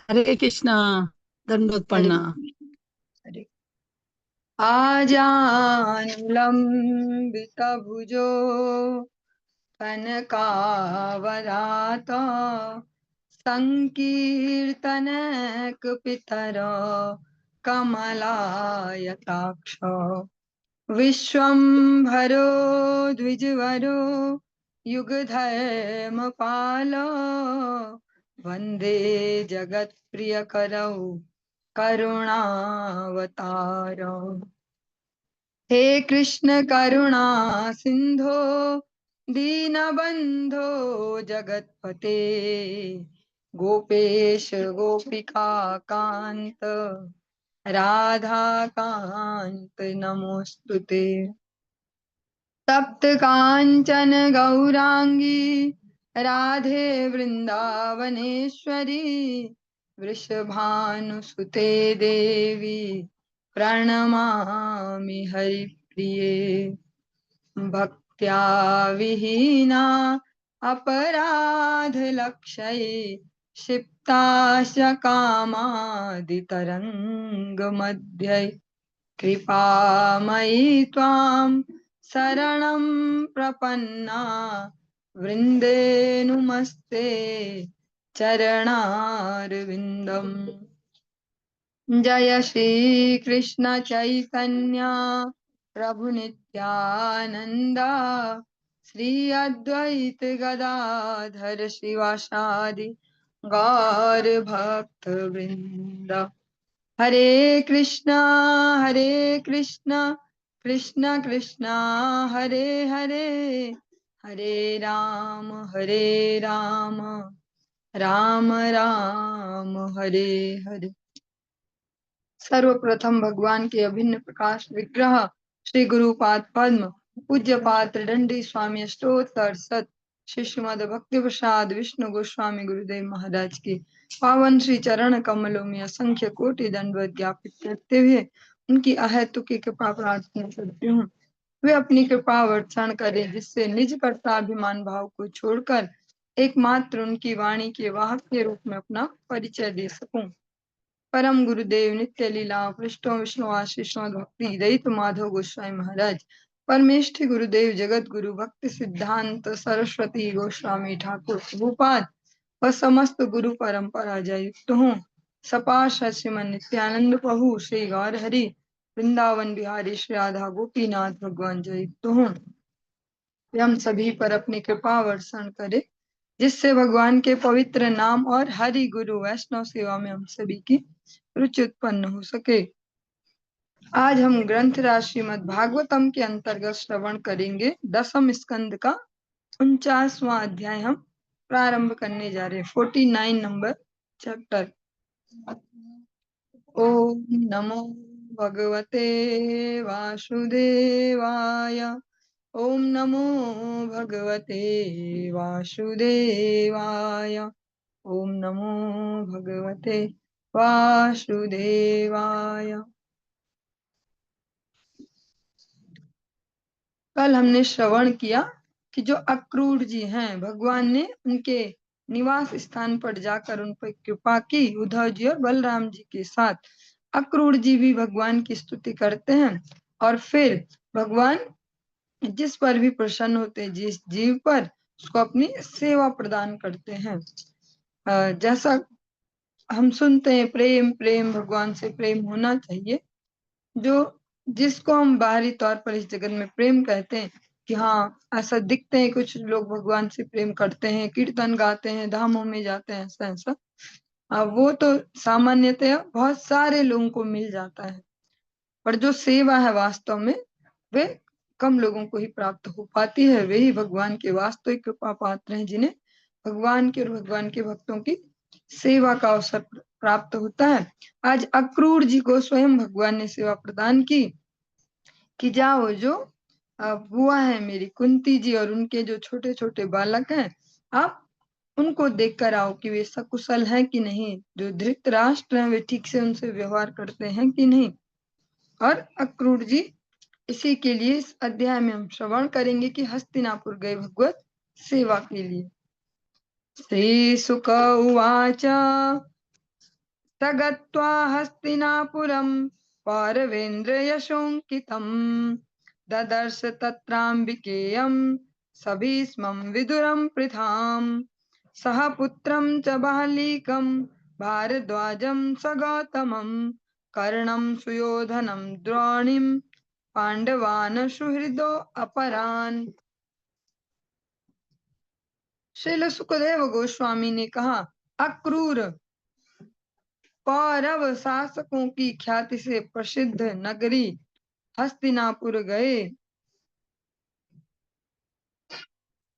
हरे कृष्णा। दंडवत हरे प्रणाम। हरे। आजानुलंबितभुजो कनकावदात संकीर्तनैकपितरो कमलायताक्ष विश्वम्भरो द्विजवरो युगधर्मपालो वन्दे जगत्प्रियकरौ करुणावतारो। हे कृष्ण करुणा सिंधो दीनबंधो जगतपते गोपेश गोपिका कांत राधा कांत नमोस्तुते। तप्त कांचन गौरांगी राधे वृंदावनेश्वरी वृषभानुसुते देवी प्रणमामि हरिप्रिये। भक्त्या विहीना अपराधलक्षये क्षिप्ताश्च कामादितरङ्गमध्ये कृपामयि त्वां शरणं प्रपन्ना वृन्दे नुमस्ते चरणारविन्दम्। जय श्री कृष्ण चैतन्य प्रभु नित्यानंद श्री अद्वैत गदाधर शिवासादि गौर भक्त वृंद। हरे कृष्णा कृष्णा कृष्णा हरे हरे, हरे राम राम राम हरे हरे। सर्वप्रथम भगवान के अभिन्न प्रकाश विग्रह श्री गुरुपाद पद्म पूज्य पात्र दंडी स्वामी अष्टोत्तर सत श्री श्रीमद भक्ति प्रसाद विष्णु गोस्वामी गुरुदेव महाराज के पावन श्री चरण कमलों में असंख्य कोटि दंडवत ज्ञापित करते हुए उनकी अहेतुकी कृपा प्रार्थना करती हूँ। वे अपनी कृपा वर्षण करें जिससे निज कर्ताभिमान भाव को छोड़कर एकमात्र उनकी वाणी के वाहक के रूप में अपना परिचय दे सकूं। परम गुरुदेव नित्य लीला पृष्ठों विष्णु आशीष भक्ति दयित माधव गोस्वामी महाराज परमेष्ठि गुरुदेव जगत गुरु भक्ति सिद्धांत सरस्वती गोस्वामी ठाकुर प्रभुपाद व समस्त गुरु परंपरा जयुक्त हूँ। सपाश श्रीमन नित्यानंद प्रभु श्री गौर हरि वृंदावन बिहारी श्री राधा गोपीनाथ भगवान जयुक्त हूँ। हम सभी पर अपनी कृपा वर्षण करे जिससे भगवान के पवित्र नाम और हरि गुरु वैष्णव सेवा में हम सभी की रुचि उत्पन्न हो सके। आज हम ग्रंथ राज श्रीमद् भागवतम के अंतर्गत श्रवण करेंगे। दसम स्कंद का 49वां अध्याय हम प्रारंभ करने जा रहे हैं। 49 नंबर चैप्टर। ओम नमो भगवते वासुदेवाय। ओम नमो भगवते वासुदेवाय। ओम नमो भगवते वासुदेवाय। कल हमने श्रवण किया कि जो अक्रूर जी हैं भगवान ने उनके निवास स्थान पर जाकर उन पर कृपा की। उद्धव जी और बलराम जी के साथ अक्रूर जी भी भगवान की स्तुति करते हैं और फिर भगवान जिस पर भी प्रसन्न होते हैं, जिस जीव पर उसको अपनी सेवा प्रदान करते हैं। जैसा हम सुनते हैं प्रेम प्रेम भगवान से प्रेम होना चाहिए। जो जिसको हम बाहरी तौर पर इस जगत में प्रेम कहते हैं कि हाँ ऐसा दिखते हैं कुछ लोग भगवान से प्रेम करते हैं, कीर्तन गाते हैं, धामों में जाते हैं, ऐसा ऐसा वो तो सामान्यतः बहुत सारे लोगों को मिल जाता है। पर जो सेवा है वास्तव में वे कम लोगों को ही प्राप्त हो पाती है। वे ही भगवान के वास्तविक कृपा पात्र हैं जिन्हें भगवान के और भगवान के भक्तों की सेवा का अवसर प्राप्त होता है। आज अक्रूर जी को स्वयं भगवान ने सेवा प्रदान की कि जाओ जो बुआ है मेरी कुंती जी और उनके जो छोटे छोटे बालक हैं आप उनको देख कर आओ कि वे सकुशल हैं कि नहीं, जो धृतराष्ट्र हैं वे ठीक से उनसे व्यवहार करते हैं कि नहीं। और अक्रूर जी इसी के लिए इस अध्याय में हम श्रवण करेंगे कि हस्तिनापुर गए भगवत सेवा के लिए। श्री सुक उवाच तगत्वा हस्तिनापुरं पौरवेन्द्रयशोऽङ्कितम् ददर्श तत्राम्बिकेयं सभीष्मं विदुरं पृथाम् सह पुत्रं च बालीकं भारद्वाजं स गौतमं कर्णं सुयोधनं द्रोणीं पांडवान् सुहृदो अपरान्। श्रील सुखदेव गोस्वामी ने कहा, अक्रूर कौरव शासकों की ख्याति से प्रसिद्ध नगरी हस्तिनापुर गए।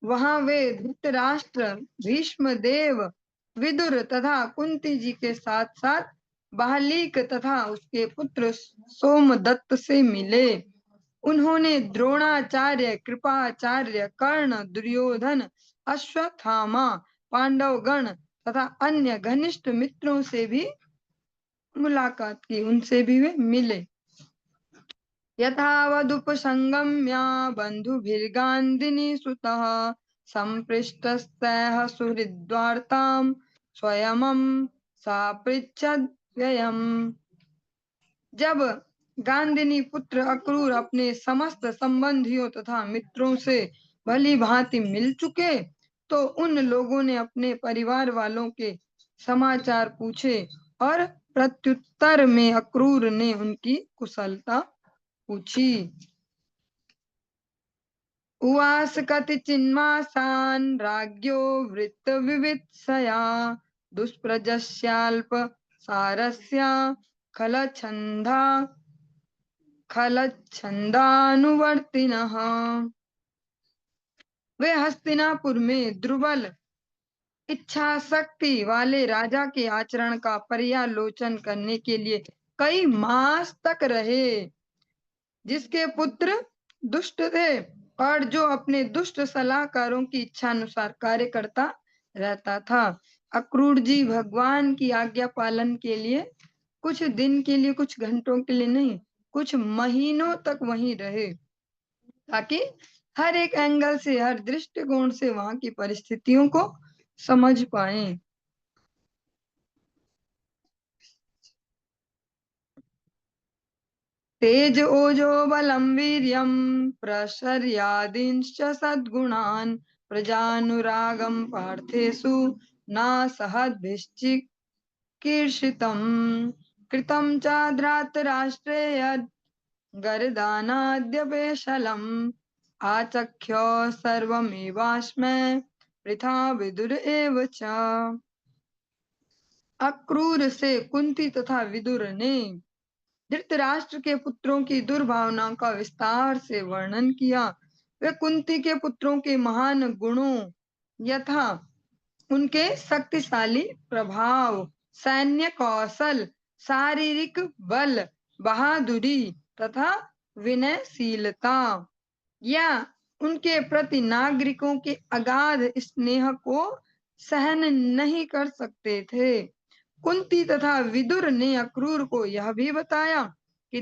वहां वे धृतराष्ट्र, भीष्म देव, विदुर तथा कुंती जी के साथ साथ बालीक तथा उसके पुत्र सोमदत्त से मिले। उन्होंने द्रोणाचार्य, कृपाचार्य, कर्ण, दुर्योधन, अश्वत्थामा, पांडवगण तथा अन्य घनिष्ठ मित्रों से भी मुलाकात की, उनसे भी वे मिले। यथावदुपसंगम्य बन्धुभिर्गान्धिनी सुतः सम्पृष्टस्तैः सुहृद्वार्तां स्वयं सापृच्छद् व्ययम्। जब गांधिनी पुत्र अक्रूर अपने समस्त संबंधियों तथा मित्रों से भली भांति मिल चुके तो उन लोगों ने अपने परिवार वालों के समाचार पूछे और प्रत्युत्तर में अक्रूर ने उनकी कुशलता पूछी। उवास कतिचिन्मासान् राज्ञो वृत्तविवित्सया दुष्प्रजस्याल्प सारस्या खलच्छन्दानुवर्तिनः। वे हस्तिनापुर में दुर्बल इच्छा शक्ति वाले राजा के आचरण का पर्यालोचन करने के लिए कई मास तक रहे, जिसके पुत्र दुष्ट थे और जो अपने दुष्ट सलाहकारों की इच्छा अनुसार कार्य करता रहता था। अक्रूर जी भगवान की आज्ञा पालन के लिए कुछ दिन के लिए, कुछ घंटों के लिए नहीं, कुछ महीनों तक वहीं रहे, ताकि हर एक एंगल से, हर दृष्टिकोण से वहां की परिस्थितियों को समझ पाए। तेज ओजो बलं वीर्यं प्रशर्यादींश्च सद्गुणान् प्रजानुरागं पार्थेषु नासहद्भिश्चिकीर्षितम् कृतं च धृतराष्ट्रे यद् गरदानाद्यपेशलम् आचख्य सर्वमेवास्मै वृथा विदुर एव च। अक्रूर से कुंती तथा विदुर ने धृतराष्ट्र के पुत्रों की दुर्भावना का विस्तार से वर्णन किया। वे कुंती के पुत्रों के महान गुणों यथा उनके शक्तिशाली प्रभाव, सैन्य कौशल, शारीरिक बल, बहादुरी तथा विनयशीलता या उनके प्रति नागरिकों के अगाध स्नेह को सहन नहीं कर सकते थे। कुंती तथा विदुर ने अक्रूर को यह भी बताया कि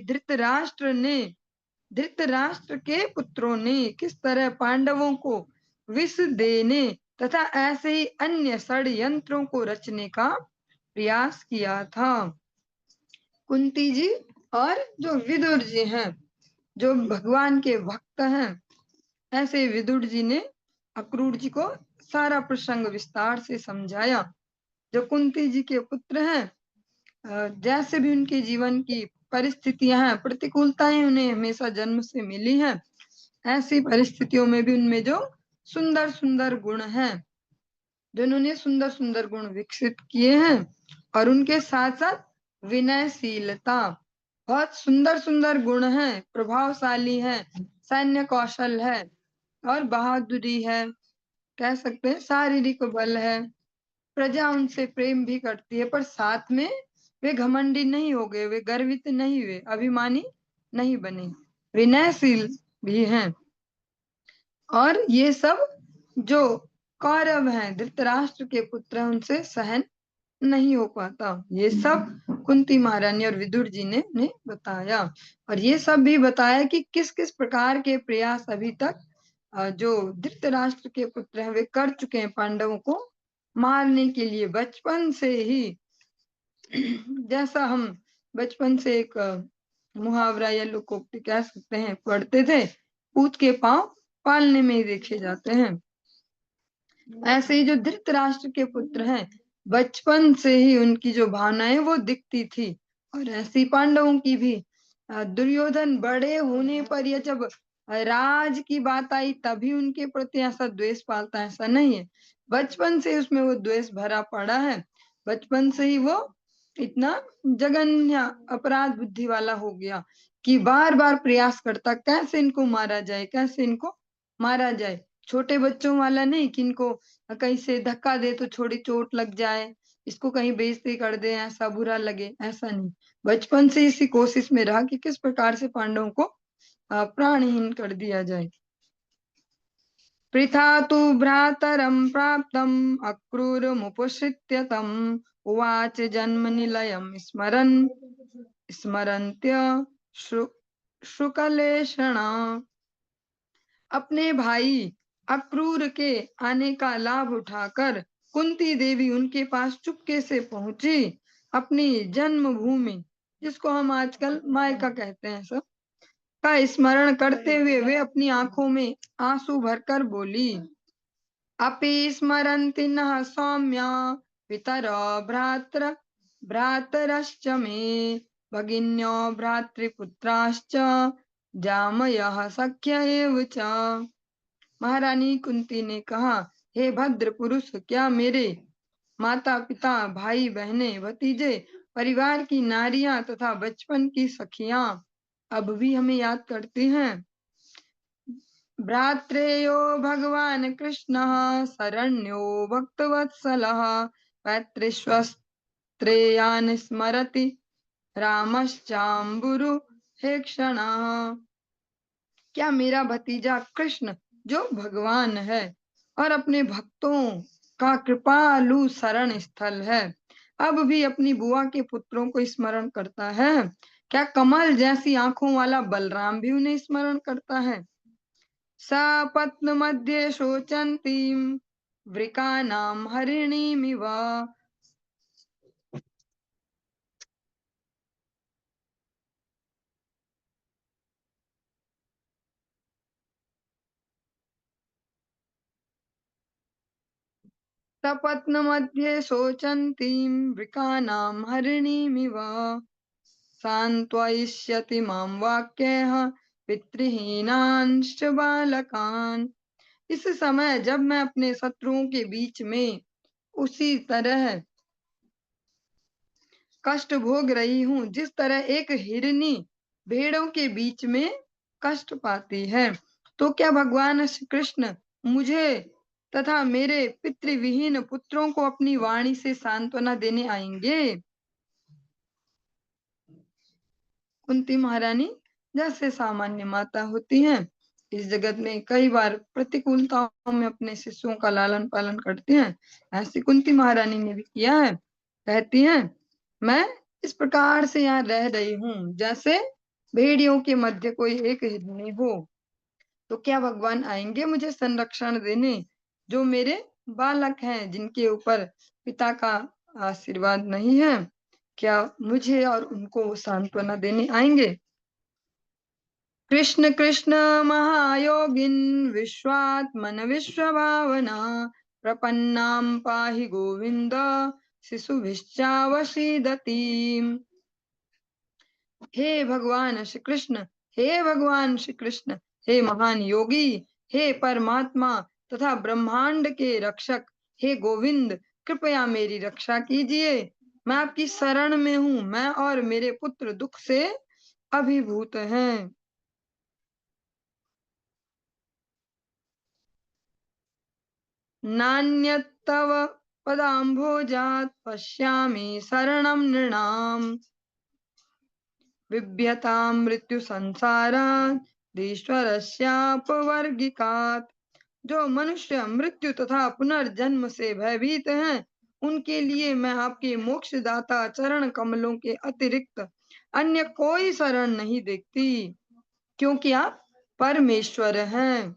धृतराष्ट्र के पुत्रों ने किस तरह पांडवों को विष देने तथा ऐसे ही अन्य षड्यंत्रों को रचने का प्रयास किया था। कुंती जी और जो विदुर जी हैं, जो भगवान के भक्त हैं, ऐसे विदुर जी ने अक्रूर जी को सारा प्रसंग विस्तार से समझाया। जो कुंती जी के पुत्र हैं, जैसे भी उनके जीवन की परिस्थितियां हैं, प्रतिकूलताएं उन्हें हमेशा जन्म से मिली हैं, ऐसी परिस्थितियों में भी उनमें जो सुंदर सुंदर गुण हैं, जो उन्होंने सुंदर सुंदर गुण विकसित किए हैं, और उनके साथ साथ विनयशीलता, बहुत सुंदर सुंदर गुण हैं, प्रभावशाली है, सैन्य कौशल है और बहादुरी है, कह सकते हैं शारीरिक बल है, प्रजा उनसे प्रेम भी करती है, पर साथ में वे घमंडी नहीं हो गए, वे गर्वित नहीं हुए, अभिमानी नहीं बने, विनयशील भी हैं। और ये सब जो कौरव हैं, धृतराष्ट्र के पुत्र, उनसे सहन नहीं हो पाता। ये सब कुंती महारानी और विदुर जी ने बताया, और ये सब भी बताया कि किस किस प्रकार के प्रयास अभी तक जो धृतराष्ट्र के पुत्र हैं वे कर चुके हैं पांडवों को मारने के लिए। बचपन से ही जैसा हम बचपन से एक मुहावरा या लोकोक्ति कह सकते हैं पढ़ते थे, पूत के पांव पालने में ही देखे जाते हैं। ऐसे ही जो धृतराष्ट्र के पुत्र हैं, बचपन से ही उनकी जो भावनाएं वो दिखती थी, और ऐसी पांडवों की भी। दुर्योधन बड़े होने पर या जब राज की बात आई तभी उनके प्रति ऐसा द्वेष पालता, ऐसा नहीं है। बचपन से उसमें वो द्वेष भरा पड़ा है। बचपन से ही वो इतना जघन्य अपराध बुद्धि वाला हो गया कि बार बार प्रयास करता कैसे इनको मारा जाए, कैसे इनको मारा जाए। छोटे बच्चों वाला नहीं कि इनको कहीं से धक्का दे तो थोड़ी चोट लग जाए, इसको कहीं बेइज्जती कर दे, ऐसा बुरा लगे, ऐसा नहीं। बचपन से इसी कोशिश में रहा कि किस प्रकार से पांडवों को प्राणहीन कर दिया जाए। पृथा तु भ्रातरं प्राप्तम् अक्रूरमुपश्रित्य तम् उवाच जन्मनिलयं स्मरन्त्य शुकलेशण। अपने भाई अक्रूर के आने का लाभ उठाकर कुंती देवी उनके पास चुपके से पहुंची। अपनी जन्मभूमि, जिसको हम आजकल मायका कहते हैं, सब का स्मरण करते हुए वे अपनी आंखों में आंसू भरकर बोली, अपि स्मरन्ति नः सौम्य पितरो भ्रातरश्च मे भगिन्यो भ्रातृपुत्राश्च जामयः सख्य एव च। महारानी कुंती ने कहा, हे भद्र पुरुष, क्या मेरे माता पिता, भाई बहने, भतीजे, परिवार की नारियां तथा बचपन की सखियां अब भी हमें याद करती हैं? भ्रात्रेयो भगवान कृष्ण शरण्यो भक्तवत्सलः पैतृष्वस्त्रेयान् स्मरति रामश्चाम्बुरु हे क्षण। क्या मेरा भतीजा कृष्ण जो भगवान है और अपने भक्तों का कृपालु शरण स्थल है, अब भी अपनी बुआ के पुत्रों को स्मरण करता है? क्या कमल जैसी आंखों वाला बलराम भी उन्हें स्मरण करता है? सपत्न मध्ये शोचन्तीं वृकानां हरिणीमिव। सपत्न मध्ये शोचन्तीं वृकानां हरिणीमिव सान्त्वयिष्यति मां वाक्यैः पितृहीनांश्च बालकान्। इस समय जब मैं अपने शत्रुओं के बीच में उसी तरह कष्ट भोग रही हूँ जिस तरह एक हिरनी भेड़ों के बीच में कष्ट पाती है, तो क्या भगवान श्री कृष्ण मुझे तथा मेरे पितृविहीन पुत्रों को अपनी वाणी से सांत्वना देने आएंगे? कुंती महारानी जैसे सामान्य माता होती हैं, इस जगत में कई बार प्रतिकूलताओं में अपने शिशुओं का लालन पालन करती हैं, ऐसी कुंती महारानी ने भी किया है। कहती हैं, मैं इस प्रकार से यहाँ रह रही हूँ जैसे भेड़ियों के मध्य कोई एक हिरनी हो, तो क्या भगवान आएंगे मुझे संरक्षण देने? जो मेरे बालक हैं, जिनके ऊपर पिता का आशीर्वाद नहीं है, क्या मुझे और उनको वो सांत्वना देने आएंगे? कृष्ण कृष्ण महायोगिन विश्वात्मन विश्वभावना प्रपन्नां पाहि गोविंद शिशुभिश्चावसीदति। हे भगवान श्री कृष्ण, हे भगवान श्री कृष्ण, हे महान योगी, हे परमात्मा तथा ब्रह्मांड के रक्षक, हे गोविंद, कृपया मेरी रक्षा कीजिए। मैं आपकी शरण में हूँ, मैं और मेरे पुत्र दुख से अभिभूत हैं। नान्यत्तव पदाम्भोजात् पश्यामि शरणं नृणाम् बिभ्यतां मृत्यु संसारात् ईश्वरस्यापवर्गिकात्। जो मनुष्य मृत्यु तथा पुनर्जन्म से भयभीत हैं, उनके लिए मैं आपके मोक्षदाता चरण कमलों के अतिरिक्त अन्य कोई शरण नहीं देखती, क्योंकि आप परमेश्वर हैं।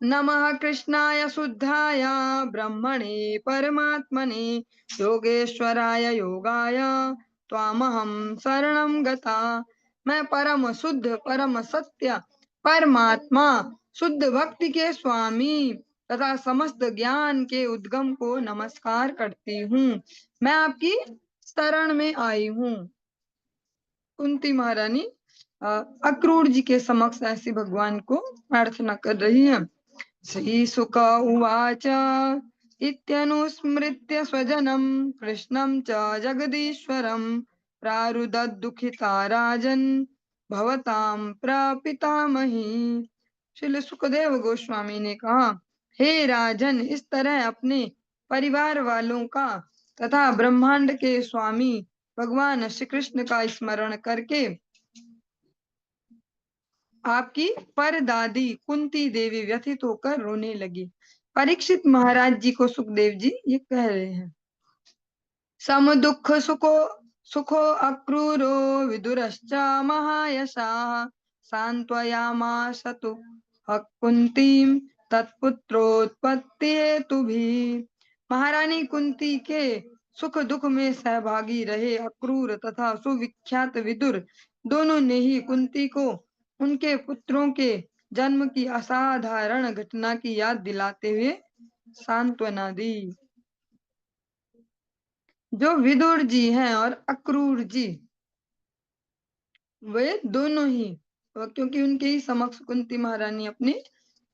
नमः कृष्णाय शुद्धाय ब्रह्मणे परमात्मने योगेश्वराय योगाय त्वामहं शरणं गता। मैं परम शुद्ध परम सत्य परमात्मा शुद्ध भक्ति के स्वामी तथा समस्त ज्ञान के उद्गम को नमस्कार करती हूँ। मैं आपकी शरण में आई हूँ। कुंती महारानी अक्रूर जी के समक्ष ऐसी भगवान को प्रार्थना कर रही है। श्रीशुक उवाच इत्यनुस्मृत्य स्वजनं कृष्णं च जगदीश्वरं प्रारुदद्दुःखिता राजन् भवतां प्रपितामही। श्री सुखदेव गोस्वामी ने कहा, हे राजन, इस तरह अपने परिवार वालों का तथा ब्रह्मांड के स्वामी भगवान श्री कृष्ण का स्मरण करके आपकी परदादी कुंती देवी व्यथित होकर रोने लगी। परीक्षित महाराज जी को सुखदेव जी ये कह रहे हैं। सम दुख सुखो अक्रूरो विदुरश्च महायशाः सान्त्वयामास तु कुंतीम तत्पुत्रोत्पत्ति हेतुभिः। महारानी कुंती के सुख दुख में सहभागी रहे अक्रूर तथा सुविख्यात विदुर दोनों ने ही कुंती को उनके पुत्रों के जन्म की असाधारण घटना की याद दिलाते हुए सांत्वना दी। जो विदुर जी हैं और अक्रूर जी, वे दोनों ही, क्योंकि उनके ही समक्ष कुंती महारानी अपनी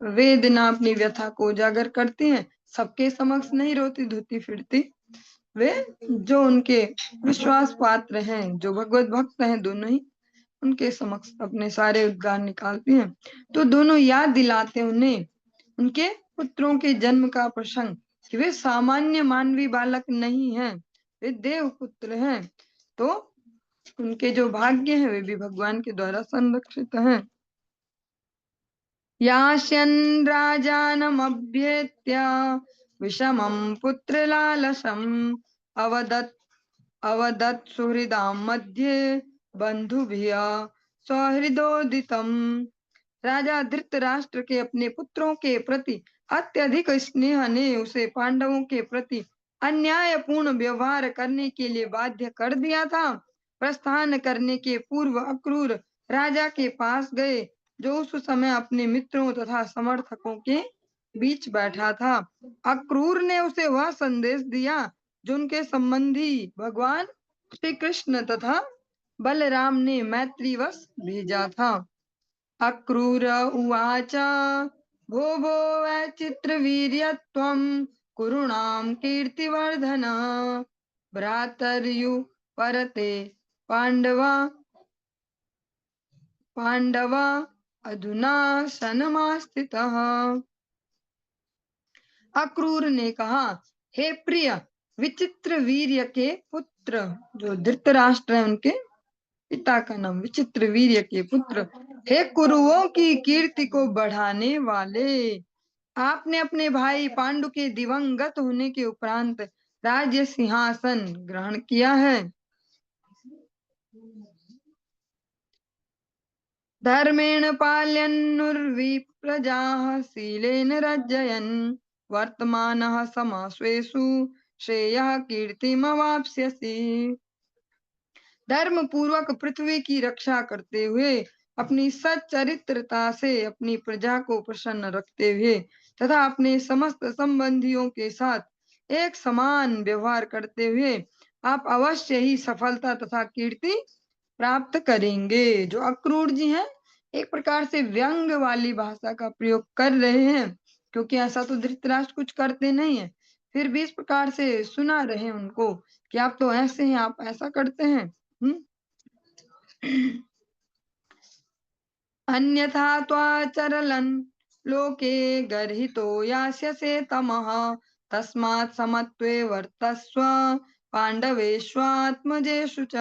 वेदना अपनी व्यथा को उजागर करती हैं। सबके समक्ष नहीं रोती धोती फिरती, वे जो उनके विश्वास पात्र हैं, जो भगवत भक्त हैं, दोनों ही उनके समक्ष अपने सारे उद्गार निकालती हैं। तो दोनों याद दिलाते उन्हें उनके पुत्रों के जन्म का प्रसंग कि वे सामान्य मानवी बालक नहीं हैं, वे देव पुत्र हैं। तो उनके जो भाग्य हैं वे भी भगवान के द्वारा संरक्षित हैं। यास्यन् राजानमभ्येत्य विषमं पुत्रलालसम् अवदत् सुहृदां मध्ये बंधुभिः सौहृदोदितम्। राजा धृतराष्ट्र के अपने पुत्रों के प्रति अत्यधिक स्नेह ने उसे पांडवों के प्रति अन्यायपूर्ण व्यवहार करने के लिए बाध्य कर दिया था। प्रस्थान करने के पूर्व अक्रूर राजा के पास गए, जो उस समय अपने मित्रों तथा समर्थकों के बीच बैठा था। अक्रूर ने उसे वह संदेश दिया जो उनके संबंधी भगवान श्री कृष्ण तथा बलराम ने मैत्रीवश भेजा था। अक्रूर उवाच भो भो वैचित्रवीर्यत्वं कुरूणां कीर्तिवर्धन भ्रातर्यु परते पांडवा पांडवा अधुना सनमास्थितः। अक्रूर ने कहा, हे प्रिय, विचित्र वीर्य के पुत्र, जो धृतराष्ट्र है उनके पिता का नाम विचित्र वीर्य के पुत्र, हे कुरुओं की कीर्ति को बढ़ाने वाले, आपने अपने भाई पांडु के दिवंगत होने के उपरांत राज्य सिंहासन ग्रहण किया है। धर्मेण पाल्यन्नुर्वी प्रजाः शीलेन रज्जयन् वर्तमानः समास्वेषु श्रेयः कीर्तिमवाप्स्यसि। धर्म पूर्वक पृथ्वी की रक्षा करते हुए अपनी सच्चरित्रता से अपनी प्रजा को प्रसन्न रखते हुए तथा अपने समस्त संबंधियों के साथ एक समान व्यवहार करते हुए आप अवश्य ही सफलता तथा कीर्ति प्राप्त करेंगे। जो अक्रूर जी हैं एक प्रकार से व्यंग वाली भाषा का प्रयोग कर रहे हैं, क्योंकि ऐसा तो धृतराष्ट्र कुछ करते नहीं है, फिर भी इस प्रकार से सुना रहे उनको कि आप तो ऐसे हैं, आप ऐसा करते हैं। अन्यथा त्वाचरलन् लोके गर्हितो यास्यसे तमः तस्मात् समत्वे वर्तस्व पांडवेष्वात्मजेषु च।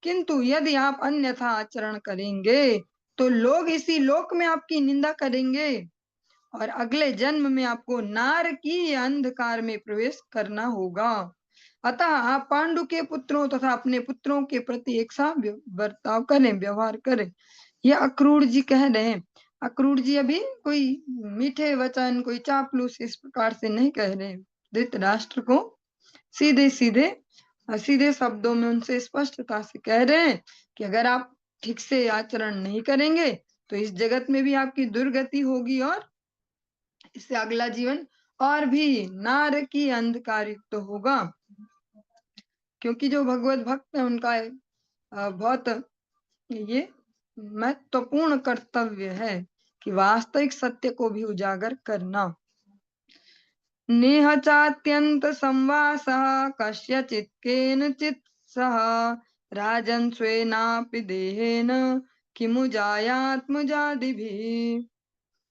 किंतु यदि आप अन्यथा आचरण करेंगे तो लोग इसी लोक में आपकी निंदा करेंगे और अगले जन्म में आपको नारकीय अंधकार में प्रवेश करना होगा। अतः आप पांडु के पुत्रों तथा अपने पुत्रों के प्रति एक सा बर्ताव करें, व्यवहार करें। यह अक्रूर जी कह रहे हैं। अक्रूर जी अभी कोई मीठे वचन, कोई चापलूस इस प्रकार से नहीं कह रहे। धृतराष्ट्र को सीधे सीधे सीधे शब्दों में उनसे स्पष्टता से कह रहे हैं कि अगर आप ठीक से आचरण नहीं करेंगे तो इस जगत में भी आपकी दुर्गति होगी और इससे अगला जीवन और भी नारकी अंधकार युक्त होगा। क्योंकि जो भगवत भक्त है उनका बहुत ये महत्वपूर्ण कर्तव्य है कि वास्तविक सत्य को भी उजागर करना। नेह चात्यंत संवासः कस्यचित् केनचित् सह राजन् स्वेनापि देहेन किमु जायात्मजादिभिः।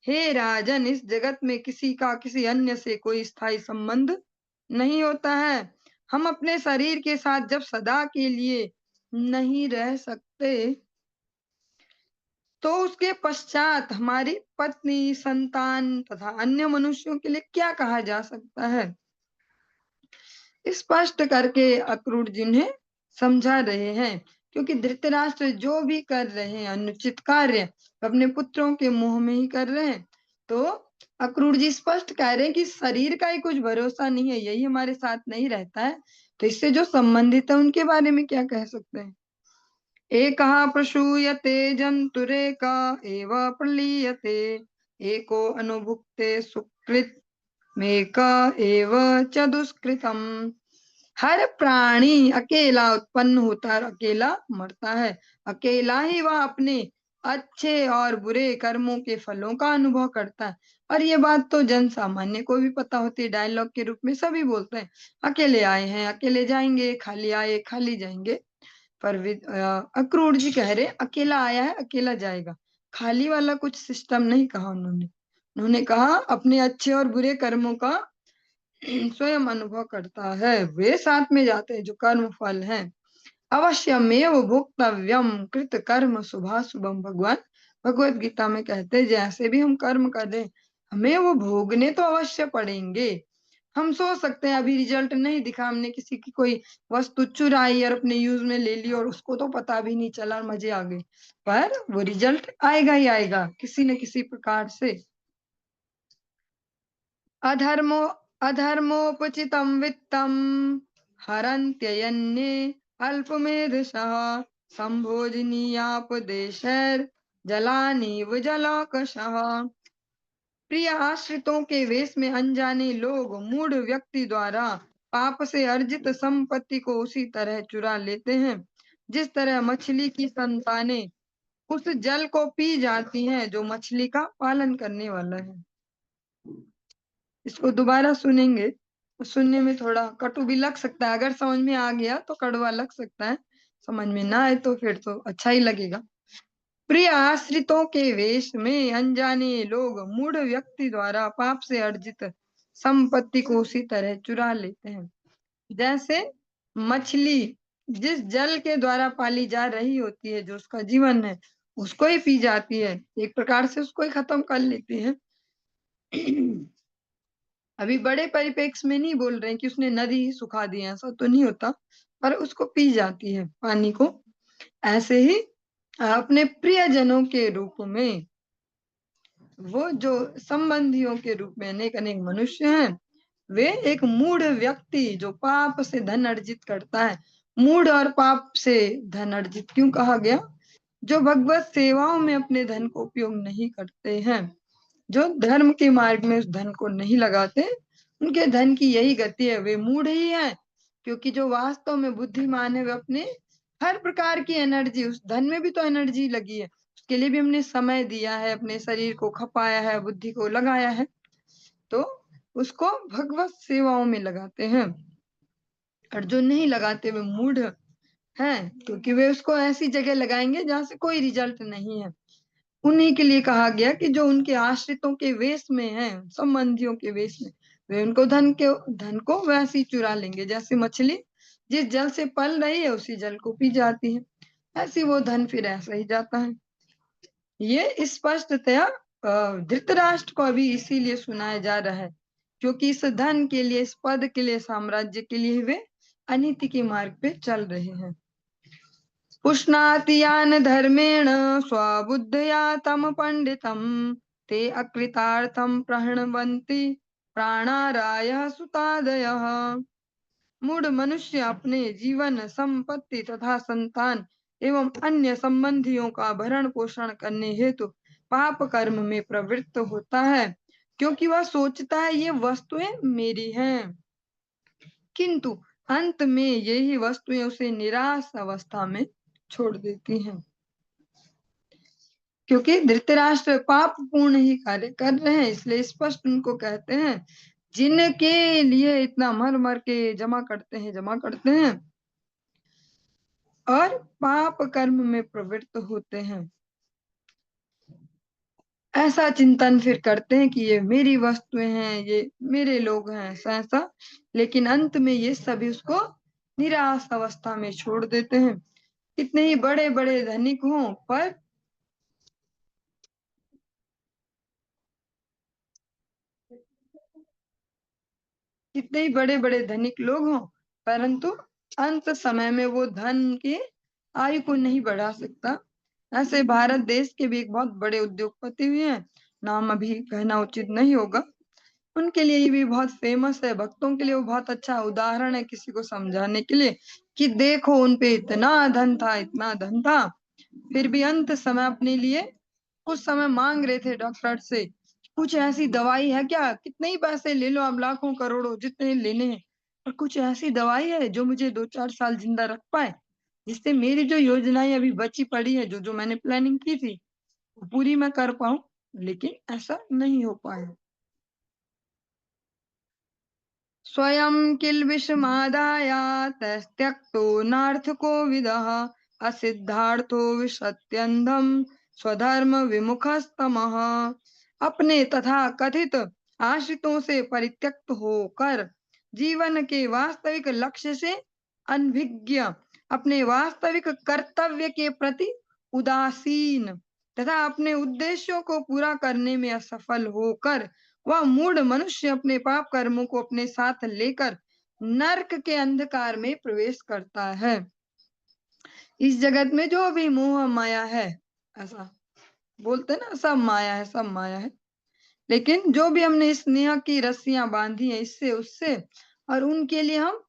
हे राजन, इस जगत में किसी का किसी अन्य से कोई स्थायी संबंध नहीं होता है। हम अपने शरीर के साथ जब सदा के लिए नहीं रह सकते तो उसके पश्चात हमारी पत्नी, संतान तथा अन्य मनुष्यों के लिए क्या कहा जा सकता है। स्पष्ट करके अक्रूर जिन्हें समझा रहे हैं, क्योंकि धृतराष्ट्र जो भी कर रहे हैं अनुचित कार्य अपने पुत्रों के मुंह में ही कर रहे हैं। तो अक्रूर जी स्पष्ट कह रहे हैं कि शरीर का ही कुछ भरोसा नहीं है, यही हमारे साथ नहीं रहता है, तो इससे जो संबंधित है उनके बारे में क्या कह सकते हैं। एकः प्रसूयते जन्तुरेका एव प्रलीयते, एको अनुभुक्ते सुकृत मेक एव च दुष्कृतम। हर प्राणी अकेला उत्पन्न होता है, अकेला मरता है, अकेला ही वह अपने अच्छे और बुरे कर्मों के फलों का अनुभव करता है। और ये बात तो जन सामान्य को भी पता होती है, डायलॉग के रूप में सभी बोलते हैं, अकेले आए हैं अकेले जाएंगे, खाली आए खाली जाएंगे। पर अक्रूर जी कह रहे अकेला आया है अकेला जाएगा, खाली वाला कुछ सिस्टम नहीं कहा उन्होंने। उन्होंने कहा अपने अच्छे और बुरे कर्मों का स्वयं अनुभव करता है, वे साथ में जाते हैं जो कर्म फल है। अवश्यमेव भोक्तव्यम कृत कर्म शुभाशुभम। भगवान भगवत गीता में कहते हैं जैसे भी हम कर्म कर रहे हमें वो भोगने तो अवश्य पड़ेंगे। हम सोच सकते हैं अभी रिजल्ट नहीं दिखा, हमने किसी की कोई वस्तु चुराई और अपने यूज में ले ली और उसको तो पता भी नहीं चला और मजे आ गए, पर वो रिजल्ट आएगा ही आएगा किसी न किसी प्रकार से। अधर्मो अधर्मोपचितं वित्तं हरन्त्ययन्ये अल्पमेधसः संभोजनीयापदेशैर्जलानीव जलाकशः। प्रिय आश्रितों के वेश में अनजाने लोग मूढ़ व्यक्ति द्वारा पाप से अर्जित संपत्ति को उसी तरह चुरा लेते हैं जिस तरह मछली की संतानें उस जल को पी जाती हैं जो मछली का पालन करने वाला है। इसको दोबारा सुनेंगे, सुनने में थोड़ा कटु भी लग सकता है, अगर समझ में आ गया तो कड़वा लग सकता है, समझ में ना आए तो फिर तो अच्छा ही लगेगा। प्रिय आश्रितों के वेश में अनजाने लोग मूढ़ व्यक्ति द्वारा पाप से अर्जित संपत्ति को उसी तरह चुरा लेते हैं जैसे मछली जिस जल के द्वारा पाली जा रही होती है, जो उसका जीवन है उसको ही पी जाती है, एक प्रकार से उसको ही खत्म कर लेती है। अभी बड़े परिप्रेक्ष्य में नहीं बोल रहे हैं कि उसने नदी ही सुखा दी, ऐसा तो नहीं होता, पर उसको पी जाती है पानी को। ऐसे ही अपने प्रियजनों के रूप में वो जो संबंधियों के रूप में अनेक अनेक मनुष्य हैं, वे एक मूढ़ व्यक्ति जो पाप से धन अर्जित करता है। मूढ़ और पाप से धन अर्जित क्यों कहा गया? जो भगवत सेवाओं में अपने धन को उपयोग नहीं करते हैं, जो धर्म के मार्ग में उस धन को नहीं लगाते, उनके धन की यही गति है, वे मूढ़ ही हैं। क्योंकि जो वास्तव में बुद्धिमान है वे अपने हर प्रकार की एनर्जी, उस धन में भी तो एनर्जी लगी है, उसके लिए भी हमने समय दिया है, अपने शरीर को खपाया है, बुद्धि को लगाया है, तो उसको भगवत सेवाओं में लगाते हैं। और जो नहीं लगाते वे मूढ़ हैं, क्योंकि वे उसको ऐसी जगह लगाएंगे जहां से कोई रिजल्ट नहीं है। उन्हीं के लिए कहा गया कि जो उनके आश्रितों के वेश में हैं, संबंधियों के वेश में, वे उनको धन को वैसे ही चुरा लेंगे जैसे मछली जिस जल से पल रही है उसी जल को पी जाती है, ऐसी वो धन फिर ऐसा ही जाता है। ये स्पष्टतया धृतराष्ट्र को अभी इसीलिए सुनाया जा रहा है क्योंकि इस धन के लिए, इस पद के लिए, साम्राज्य के लिए वे अनीति के मार्ग पे चल रहे हैं। पुष्णाति यान धर्मेण स्वबुद्धया तम पंडितम ते अकृतार्थम प्रणवन्ति प्राणारायः सुतादयः। मूढ़ मनुष्य अपने जीवन संपत्ति तथा संतान एवं अन्य संबंधियों का भरण पोषण करने हेतु पाप कर्म में प्रवृत्त होता है, क्योंकि वह सोचता है ये वस्तुएं मेरी हैं, किंतु अंत में यही वस्तुएं उसे निराश अवस्था में छोड़ देती हैं। क्योंकि धृतराष्ट्र पाप पूर्ण ही कार्य कर रहे हैं, इसलिए स्पष्ट उनको कहते हैं जिनके लिए इतना मर मर के जमा करते हैं और पाप कर्म में प्रवृत्त होते हैं, ऐसा चिंतन फिर करते हैं कि ये मेरी वस्तुएं हैं, ये मेरे लोग हैं, ऐसा, लेकिन अंत में ये सभी उसको निराश अवस्था में छोड़ देते हैं। कितने ही बड़े बड़े धनिक हों पर कितने ही बड़े बड़े धनिक लोग हों, परंतु अंत समय में वो धन की आयु को नहीं बढ़ा सकता। ऐसे भारत देश के भी एक बहुत बड़े उद्योगपति हुए हैं, नाम अभी कहना उचित नहीं होगा, उनके लिए ये भी बहुत फेमस है, भक्तों के लिए वो बहुत अच्छा उदाहरण है किसी को समझाने के लिए कि देखो उन पे इतना धन था, फिर भी अंत समय अपने लिए कुछ समय मांग रहे थे डॉक्टर से, कुछ ऐसी दवाई है क्या, कितने ही पैसे ले लो आप, लाखों करोड़ों जितने लेने हैं, पर कुछ ऐसी दवाई है जो मुझे 2-4 साल जिंदा रख पाए, जिससे मेरी जो योजनाएं अभी बची पड़ी है, जो जो मैंने प्लानिंग की थी वो पूरी मैं कर पाऊं, लेकिन ऐसा नहीं हो पाया। स्वयं किल विषमादाय त्यक्तो नार्थको विदः असिद्धार्थो विशत्यंधम स्वधर्म विमुखस्तमः। अपने तथा कथित आश्रितों से परित्यक्त होकर जीवन के वास्तविक लक्ष्य से अनभिज्ञ, अपने वास्तविक कर्तव्य के प्रति उदासीन तथा अपने उद्देश्यों को पूरा करने में असफल होकर वह मूढ़ मनुष्य अपने पाप कर्मों को अपने साथ लेकर नरक के अंधकार में प्रवेश करता है। इस जगत में जो भी मोह माया है, ऐसा बोलते हैं ना, सब माया है, सब माया है, लेकिन जो भी हमने स्नेह की रस्सियां बांधी है इससे उससे, और उनके लिए हम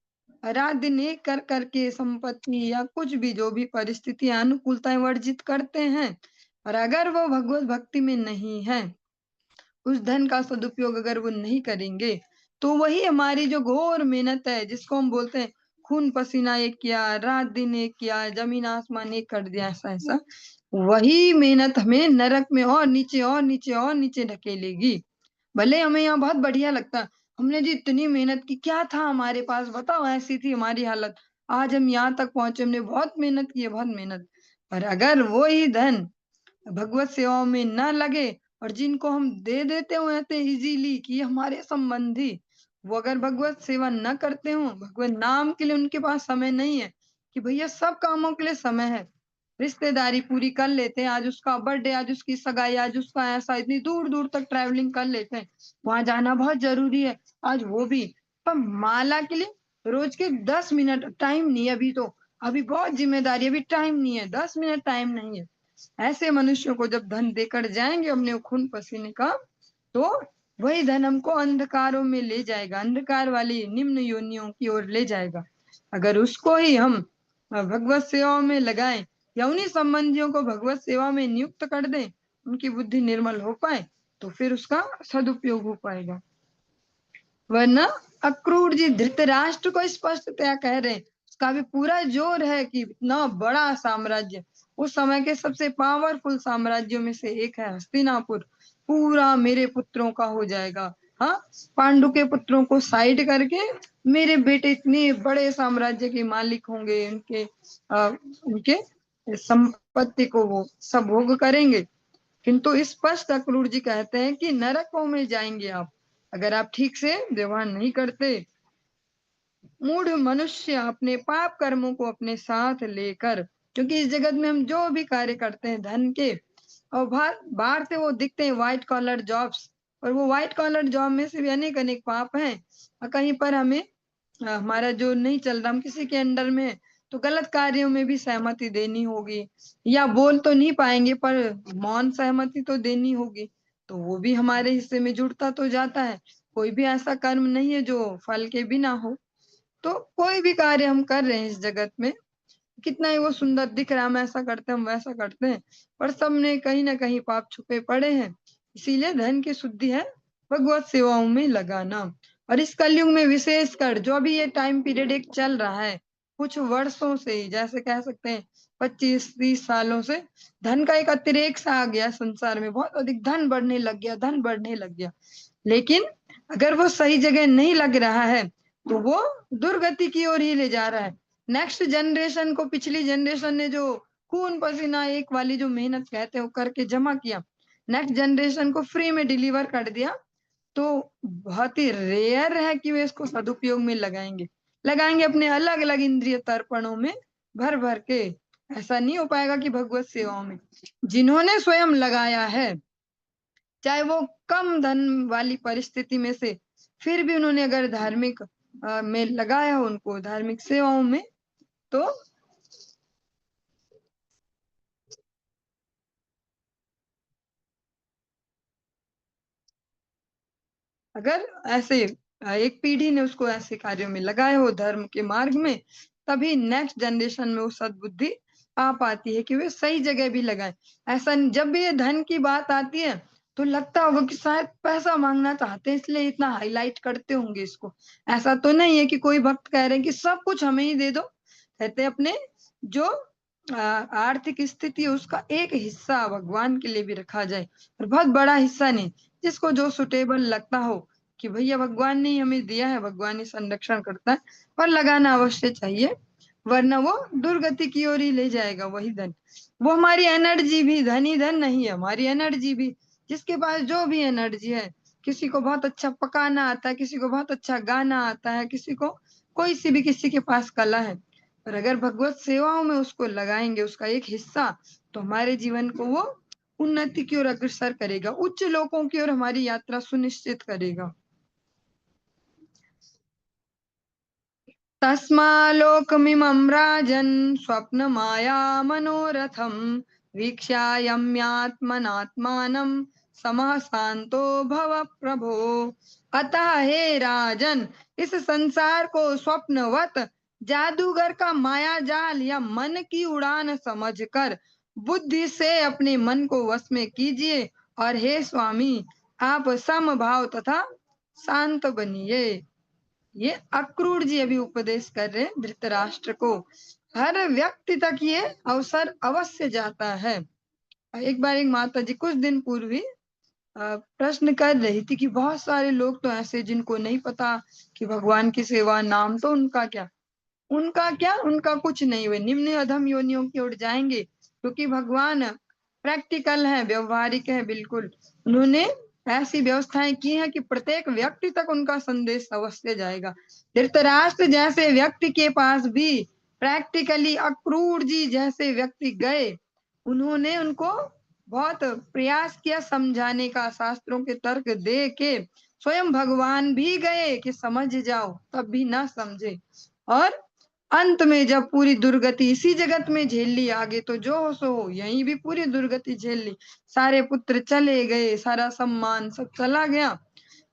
रात दिन एक कर करके संपत्ति या कुछ भी जो भी परिस्थितियां अनुकूलताएं वर्जित करते हैं, और अगर वो भगवत भक्ति में नहीं है, उस धन का सदुपयोग अगर वो नहीं करेंगे, तो वही हमारी जो घोर मेहनत है, जिसको हम बोलते हैं खून पसीना एक किया, रात दिन एक किया, जमीन आसमान एक कर दिया, ऐसा वही मेहनत हमें नरक में और नीचे और नीचे और नीचे ढकेलेगी। भले हमें यहाँ बहुत बढ़िया लगता, हमने जी इतनी मेहनत की, क्या था हमारे पास बताओ, ऐसी थी हमारी हालत, आज हम यहाँ तक पहुंचे, हमने बहुत मेहनत की है, बहुत मेहनत, पर अगर वो ही धन भगवत सेवाओं में न लगे और जिनको हम दे देते हो ऐसे इजीली कि हमारे संबंधी, वो अगर भगवत सेवा न करते हो, भगवत नाम के लिए उनके पास समय नहीं है, कि भैया सब कामों के लिए समय है, रिश्तेदारी पूरी कर लेते हैं, आज उसका बर्थडे, आज उसकी सगाई, आज उसका ऐसा, इतनी दूर दूर तक ट्रैवलिंग कर लेते हैं, वहां जाना बहुत जरूरी है, आज वो भी, पर माला के लिए रोज के 10 मिनट टाइम नहीं है, अभी तो अभी बहुत जिम्मेदारी, अभी टाइम नहीं है, 10 मिनट टाइम नहीं है। ऐसे मनुष्यों को जब धन देकर जाएंगे अपने खून पसीने का, तो वही धन हमको अंधकारों में ले जाएगा, अंधकार वाली निम्न योनियों की ओर ले जाएगा। अगर उसको ही हम भगवत सेवा में लगाएं या उन्हीं संबंधियों को भगवत सेवा में नियुक्त कर दें, उनकी बुद्धि निर्मल हो पाए, तो फिर उसका सदुपयोग हो पाएगा। वरना अक्रूर जी धृतराष्ट्र को स्पष्टतया कह रहे हैं, उसका भी पूरा जोर है कि इतना बड़ा साम्राज्य, उस समय के सबसे पावरफुल साम्राज्यों में से एक है हस्तिनापुर, पूरा मेरे पुत्रों का हो जाएगा। हाँ, पांडु के पुत्रों को साइड करके मेरे बेटे इतने बड़े साम्राज्य के मालिक होंगे, उनके संपत्ति को वो सब भोग करेंगे। किंतु स्पष्ट अक्रूर जी कहते हैं कि नरकों में जाएंगे आप, अगर आप ठीक से व्यवहार नहीं करते। मूढ़ मनुष्य अपने पाप कर्मों को अपने साथ लेकर, क्योंकि इस जगत में हम जो भी कार्य करते हैं धन के, और बाहर से वो दिखते हैं व्हाइट कॉलर जॉब्स, और वो व्हाइट कॉलर जॉब में से भी अनेक अनेक पाप हैं, और कहीं पर हमें हमारा जो नहीं चल रहा, हम किसी के अंडर में तो गलत कार्यों में भी सहमति देनी होगी, या बोल तो नहीं पाएंगे पर मौन सहमति तो देनी होगी, तो वो भी हमारे हिस्से में जुड़ता तो जाता है। कोई भी ऐसा कर्म नहीं है जो फल के बिना हो। तो कोई भी कार्य हम कर रहे हैं इस जगत में, कितना ही वो सुंदर दिख रहा है, हम ऐसा करते हैं, हम वैसा करते हैं, पर सब में कहीं ना कहीं पाप छुपे पड़े हैं। इसीलिए धन की शुद्धि है भगवत सेवाओं में लगाना। और इस कलयुग में विशेषकर जो अभी ये टाइम पीरियड एक चल रहा है, कुछ वर्षों से ही, जैसे कह सकते हैं 25-30 सालों से धन का एक अतिरेक सा आ गया संसार में, बहुत अधिक धन बढ़ने लग गया, धन बढ़ने लग गया। लेकिन अगर वो सही जगह नहीं लग रहा है तो वो दुर्गति की ओर ही ले जा रहा है। नेक्स्ट जनरेशन को पिछली जनरेशन ने जो खून पसीना एक वाली जो मेहनत कहते हैं वो करके जमा किया, नेक्स्ट जनरेशन को फ्री में डिलीवर कर दिया, तो बहुत ही रेयर है कि वे इसको सदुपयोग में लगाएंगे अपने अलग अलग इंद्रिय तर्पणों में भर भर के। ऐसा नहीं हो पाएगा कि भगवत सेवाओं में जिन्होंने स्वयं लगाया है, चाहे वो कम धन वाली परिस्थिति में से, फिर भी उन्होंने अगर धार्मिक में लगाया हो, उनको धार्मिक सेवाओं में, तो अगर ऐसे एक पीढ़ी ने उसको ऐसे कार्यों में लगाए हो धर्म के मार्ग में, तभी नेक्स्ट जनरेशन में वो सद्बुद्धि आ पाती है कि वे सही जगह भी लगाए। ऐसा जब भी ये धन की बात आती है तो लगता होगा कि शायद पैसा मांगना चाहते हैं इसलिए इतना हाईलाइट करते होंगे इसको। ऐसा तो नहीं है कि कोई भक्त कह रहे हैं कि सब कुछ हमें ही दे दो, कहते हैं अपने जो आर्थिक स्थिति है उसका एक हिस्सा भगवान के लिए भी रखा जाए, और बहुत बड़ा हिस्सा नहीं, जिसको जो सुटेबल लगता हो कि भैया भगवान ने ही हमें दिया है, भगवान ही संरक्षण करता है, पर लगाना अवश्य चाहिए, वरना वो दुर्गति की ओर ही ले जाएगा वही धन। वो हमारी एनर्जी भी, धन ही धन नहीं है, हमारी एनर्जी भी, जिसके पास जो भी एनर्जी है, किसी को बहुत अच्छा पकाना आता है, किसी को बहुत अच्छा गाना आता है, किसी को कोई सी भी किसी के पास कला है, पर अगर भगवत सेवाओं में उसको लगाएंगे उसका एक हिस्सा, तो हमारे जीवन को वो उन्नति की ओर अग्रसर करेगा, उच्च लोकों की ओर हमारी यात्रा सुनिश्चित करेगा। तस्मालोकमिमं राजन् स्वप्नमाया मनोरथं वीक्षायम्यात्मनात्मानं समः शांतो भव प्रभो। अतः हे राजन, इस संसार को स्वप्नवत जादूगर का माया जाल या मन की उड़ान समझकर बुद्धि से अपने मन को वश में कीजिए, और हे स्वामी, आप समभाव तथा शांत बनिए। ये अक्रूर जी अभी उपदेश कर रहे हैं धृतराष्ट्र को। हर व्यक्ति तक ये अवसर अवश्य जाता है। एक बार एक माता जी कुछ दिन पूर्व ही प्रश्न कर रही थी कि बहुत सारे लोग तो ऐसे जिनको नहीं पता कि भगवान की सेवा, नाम तो उनका कुछ नहीं, वे निम्न अधम योनियों की ओर जाएंगे, क्योंकि भगवान प्रैक्टिकल है, व्यवहारिक है, बिल्कुल उन्होंने ऐसी व्यवस्थाएं की हैं कि प्रत्येक व्यक्ति तक उनका संदेश अवश्य जाएगा। धृतराष्ट्र जैसे व्यक्ति के पास भी प्रैक्टिकली अक्रूर जी जैसे व्यक्ति गए, उन्होंने उनको बहुत प्रयास किया समझाने का, शास्त्रों के तर्क दे के, स्वयं भगवान भी गए कि समझ जाओ, तब भी ना समझे, और अंत में जब पूरी दुर्गति इसी जगत में झेल ली, आगे तो जो हो सो हो, यहीं भी पूरी दुर्गति झेल ली, सारे पुत्र चले गए, सारा सम्मान सब चला गया,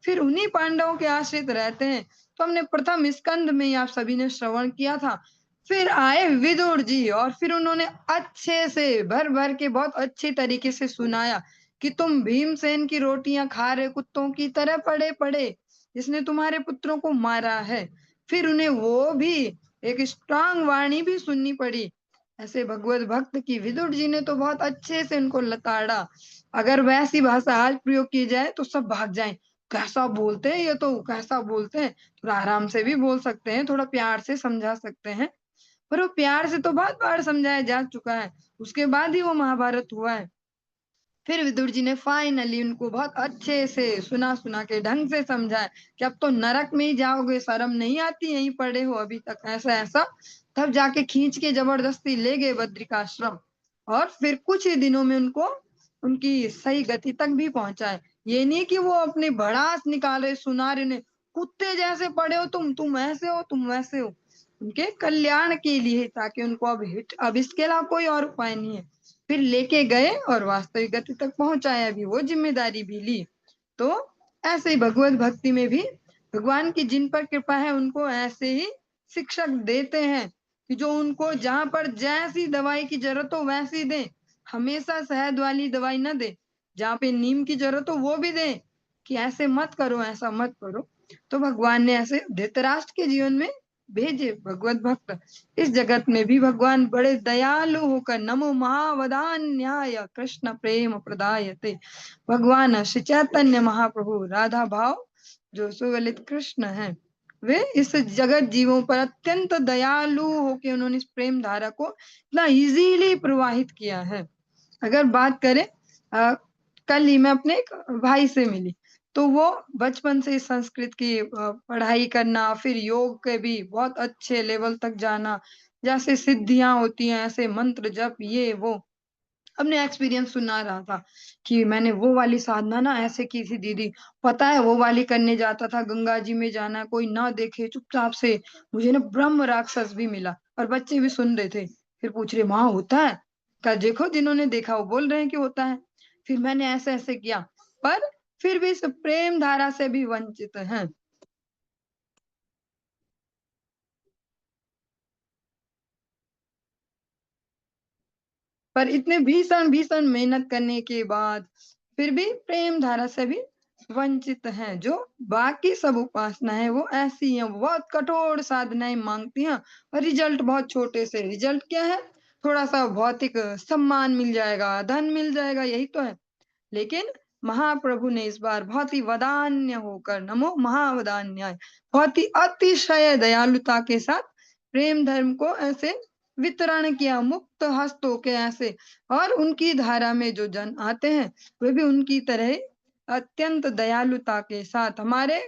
फिर उन्हीं पांडवों के आश्रित रहते हैं। तो हमने प्रथम स्कंद में ही आप सभी ने श्रवण किया था। फिर आए विदुर जी, और फिर उन्होंने अच्छे से भर भर के बहुत अच्छी तरीके से सुनाया कि तुम भीमसेन की रोटियां खा रहे कुत्तों की तरह पड़े पड़े, जिसने तुम्हारे पुत्रों को मारा है। फिर उन्हें वो भी एक स्ट्रांग वाणी भी सुननी पड़ी। ऐसे भगवत भक्त की विदुर जी ने तो बहुत अच्छे से उनको लताड़ा। अगर वैसी भाषा आज प्रयोग की जाए तो सब भाग जाएं, कैसा बोलते हैं ये, तो कैसा बोलते हैं, थोड़ा आराम से भी बोल सकते हैं, थोड़ा प्यार से समझा सकते हैं, पर वो प्यार से तो बहुत बार समझाया जा चुका है, उसके बाद ही वो महाभारत हुआ है। फिर विदुर जी ने फाइनली उनको बहुत अच्छे से सुना सुना के ढंग से समझाया कि अब तो नरक में ही जाओगे, शर्म नहीं आती, यहीं पड़े हो अभी तक, ऐसा ऐसा। तब जाके खींच के जबरदस्ती ले गए बद्रिकाश्रम, और फिर कुछ ही दिनों में उनको उनकी सही गति तक भी पहुंचाए। ये नहीं कि वो अपने भड़ास निकाल रहे, सुना रहे, कुत्ते जैसे पड़े हो तुम ऐसे हो, तुम वैसे हो। उनके कल्याण के लिए, ताकि उनको अब इसके अलावा कोई और उपाय नहीं है। फिर लेके गए और वास्तविक गति तक पहुंचाया भी, वो जिम्मेदारी भी ली। तो ऐसे ही भगवत भक्ति में भी भगवान की जिन पर कृपा है उनको ऐसे ही शिक्षक देते हैं कि जो उनको जहां पर जैसी दवाई की जरूरत हो वैसी दे। हमेशा शहद वाली दवाई न दे, जहाँ पे नीम की जरूरत हो वो भी दे कि ऐसे मत करो, ऐसा मत करो। तो भगवान ने ऐसे धृतराष्ट्र के जीवन में भेजे भगवत भक्त। इस जगत में भी भगवान बड़े दयालु होकर नमो महावदान्याय कृष्ण प्रेम प्रदायते, भगवान श्री चैतन्य महाप्रभु राधा भाव जो सुललित कृष्ण है, वे इस जगत जीवों पर अत्यंत दयालु होकर उन्होंने इस प्रेम धारा को इतना इजीली प्रवाहित किया है। अगर बात करें, कल ही मैं अपने एक भाई से मिली, तो वो बचपन से संस्कृत की पढ़ाई करना, फिर योग के भी बहुत अच्छे लेवल तक जाना, जैसे सिद्धियां होती हैं ऐसे मंत्र जप ये वो, अपने एक्सपीरियंस सुना रहा था कि मैंने वो वाली साधना ना ऐसे की थी दीदी, पता है वो वाली करने जाता था, गंगा जी में जाना, कोई ना देखे चुपचाप से, मुझे ना ब्रह्म राक्षस भी मिला। और बच्चे भी सुन रहे थे, फिर पूछ रहे वहां होता है? क्या देखो जिन्होंने देखा वो बोल रहे हैं कि होता है। फिर मैंने ऐसे ऐसे किया, पर फिर भी इस प्रेम धारा से भी वंचित हैं। पर इतने भीषण भीषण मेहनत करने के बाद फिर भी प्रेम धारा से भी वंचित हैं। जो बाकी सब उपासना है वो ऐसी हैं, बहुत कठोर साधनाएं मांगती हैं और रिजल्ट बहुत छोटे से। रिजल्ट क्या है? थोड़ा सा भौतिक सम्मान मिल जाएगा, धन मिल जाएगा, यही तो है। लेकिन महाप्रभु ने इस बार बहुत ही वदान्य होकर, नमो महावदान्याय, बहुत ही अतिशय दयालुता के साथ प्रेम धर्म को ऐसे वितरण किया, मुक्त हस्त होके ऐसे। और उनकी धारा में जो जन आते हैं वे भी उनकी तरह अत्यंत दयालुता के साथ, हमारे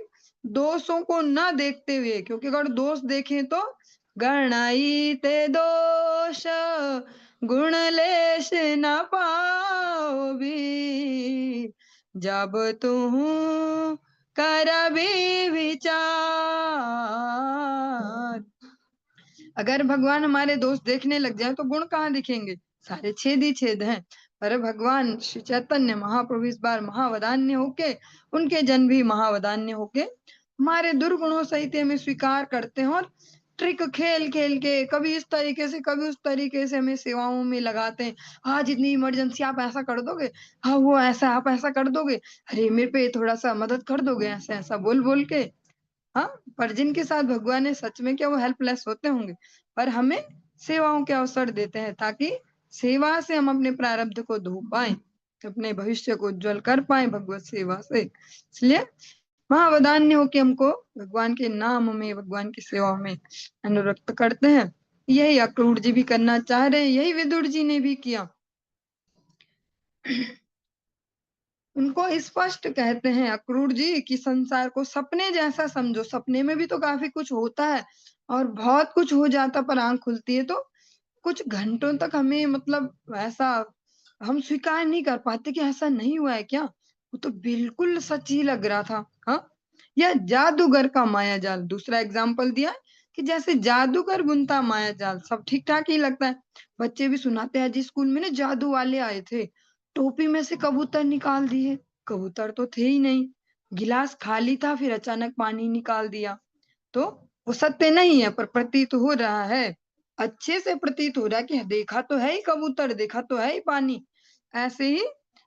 दोषों को न देखते हुए, क्योंकि अगर दोष देखें तो गणाई ते दोष गुण लेश न पाओ भी, जब तुम कर भी विचार। अगर भगवान हमारे दोस्त देखने लग जाए तो गुण कहाँ दिखेंगे? सारे छेद ही छेद हैं। पर भगवान श्री चैतन्य महाप्रभु इस बार महावदान्य होके, उनके जन भी महावदान्य होके हमारे दुर्गुणों सहित हमें स्वीकार करते हैं और ट्रिक खेल खेल के कभी इस तरीके से कभी उस तरीके से हमें सेवाओं में लगाते हैं। आज इतनी इमरजेंसी, आप ऐसा कर दोगे? हाँ वो ऐसा, आप ऐसा कर दोगे? अरे मेरे पे थोड़ा सा मदद कर दोगे? ऐसा ऐसा बोल बोल के। हाँ, पर जिनके साथ भगवान है सच में क्या वो हेल्पलेस होते होंगे? पर हमें सेवाओं के अवसर देते हैं ताकि सेवा से हम अपने प्रारब्ध को धो पाए, अपने भविष्य को उज्जवल कर पाए भगवत सेवा से। इसलिए महावदान्य होके हमको भगवान के नाम में, भगवान की सेवा में अनुरक्त करते हैं। यही अक्रूर जी भी करना चाह रहे हैं, यही विदुर जी ने भी किया। उनको स्पष्ट कहते हैं अक्रूर जी कि संसार को सपने जैसा समझो। सपने में भी तो काफी कुछ होता है और बहुत कुछ हो जाता, पर आंख खुलती है तो कुछ घंटों तक हमें मतलब ऐसा हम स्वीकार नहीं कर पाते कि ऐसा नहीं हुआ है क्या। वो तो बिल्कुल सच ही लग रहा था। हाँ, यह जादूगर का माया जाल। दूसरा एग्जाम्पल दिया कि जैसे जादूगर बुनता माया जाल, सब ठीक ठाक ही लगता है। बच्चे भी सुनाते हैं जी स्कूल में ना जादू वाले आए थे, टोपी में से कबूतर निकाल दिए। कबूतर तो थे ही नहीं, गिलास खाली था, फिर अचानक पानी निकाल दिया। तो वो सत्य नहीं है पर प्रतीत हो रहा है, अच्छे से प्रतीत हो रहा है कि देखा तो है ही कबूतर, देखा तो है ही पानी। ऐसे ही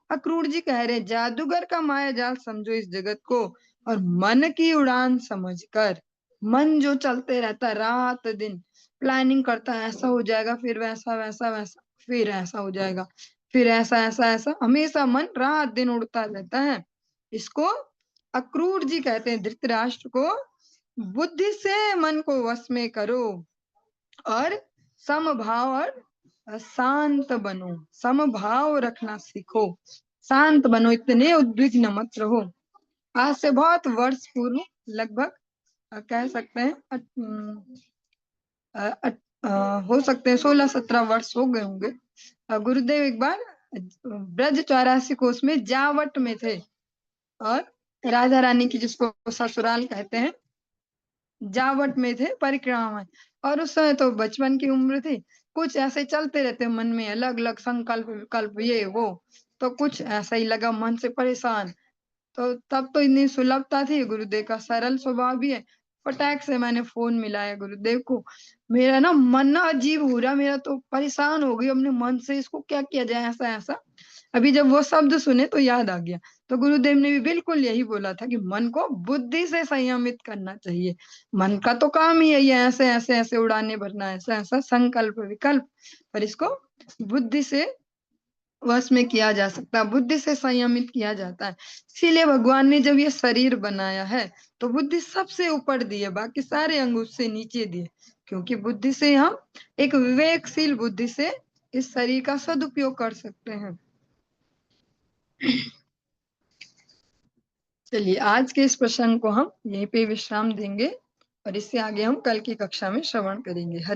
अक्रूर जी कह रहे जादूगर का माया जाल समझो इस जगत को, और मन की उड़ान समझकर। मन जो चलते रहता है रात दिन, प्लानिंग करता है ऐसा हो जाएगा, फिर वैसा वैसा वैसा, फिर ऐसा हो जाएगा, फिर ऐसा ऐसा ऐसा, हमेशा मन रात दिन उड़ता रहता है। इसको अक्रूर जी कहते हैं धृतराष्ट्र को, बुद्धि से मन को वश में करो और समभाव और शांत बनो। समभाव रखना सीखो, शांत बनो, इतने उद्विग्न मत रहो। आज से बहुत वर्ष पूर्व, लगभग कह सकते हैं हो सकते हैं 16-17 वर्ष हो गए होंगे। गुरुदेव एक बार ब्रज 84 कोस में जावट में थे और राधा रानी की, जिसको ससुराल कहते हैं, जावट में थे परिक्रमा में। और उस समय तो बचपन की उम्र थी, कुछ ऐसे चलते रहते मन में अलग अलग संकल्प विकल्प ये वो, तो कुछ ऐसा ही लगा, मन से परेशान। तो तब तो इतनी सुलभता थी, गुरुदेव का सरल स्वभाव भी है। फटाक से मैंने फोन मिलाया गुरुदेव को। मेरा ना मन ना अजीब हो रहा, मेरा तो परेशान हो गई अपने मन से, इसको क्या किया जाए ऐसा ऐसा। अभी जब वो शब्द सुने तो याद आ गया, तो गुरुदेव ने भी बिल्कुल यही बोला था कि मन को बुद्धि से संयमित करना चाहिए। मन का तो काम ही है ये ऐसे ऐसे ऐसे उड़ाने भरना, ऐसा ऐसा संकल्प विकल्प, पर इसको बुद्धि से वश में किया जा सकता है, बुद्धि से संयमित किया जाता है। इसीलिए भगवान ने जब ये शरीर बनाया है तो बुद्धि सबसे ऊपर दी है, बाकी सारे अंग उससे नीचे दिए, क्योंकि बुद्धि से हम एक विवेकशील बुद्धि से इस शरीर का सदुपयोग कर सकते हैं। चलिए आज के इस प्रसंग को हम यहीं पे विश्राम देंगे और इससे आगे हम कल की कक्षा में श्रवण करेंगे।